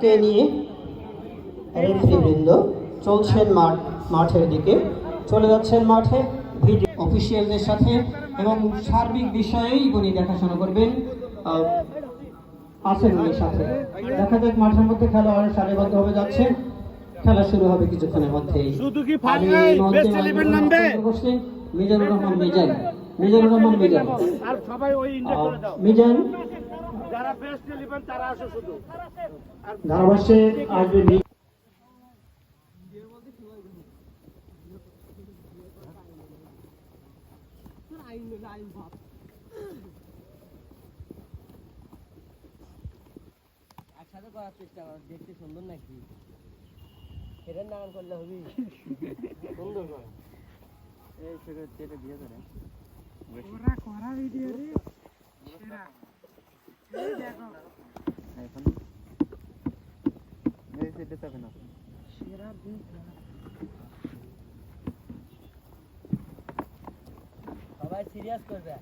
কে নিয়ে রেফারিবৃন্দ চলছেন মাঠের দিকে, চলে যাচ্ছেন মাঠে ভিডিও অফিসিয়ালদের সাথে এবং সার্বিক বিষয়েই উনি দেখাশোনা করবেন আছেন উনি সাথে। দেখা যাক মাঠের মধ্যে খেলোয়াড় সারিবদ্ধভাবে যাচ্ছে, খেলা শুরু হবে কিছুক্ষণের মধ্যেই। মিজানুর রহমান মিজান, মিজানুর রহমান মিজান, মিজান ধারাভাষ্যে আসবে। একসাথে করার চেষ্টা কর, দেখতে সুন্দর নাকি এটার নাম করলে হবি সুন্দর করে এই ছেড়ে ছেড়ে দিয়ে ধরে ওরা করা ভিডিও রে সেরা এই দেখো এখন এই সেটে তবে না সেরা দিন সবাই সিরিয়াস করবে,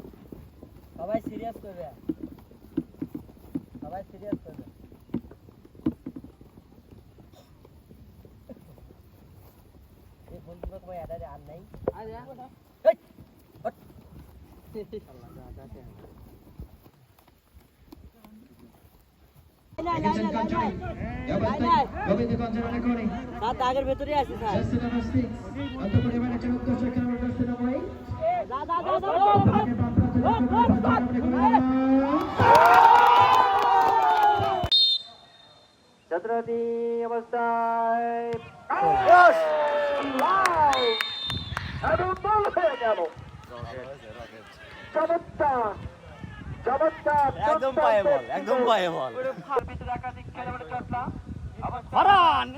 সবাই সিরিয়াস করবে, সবাই সিরিয়াস করবে। এই বন্ধু তো কই আদারে আর নাই আরে এই হট আল্লাহ দাদাতে সাত আগের ভেতরে আছে স্যার छत्रपति अवस्थाয় একদম পায়ে বল, একদম পায়ে বল। হারান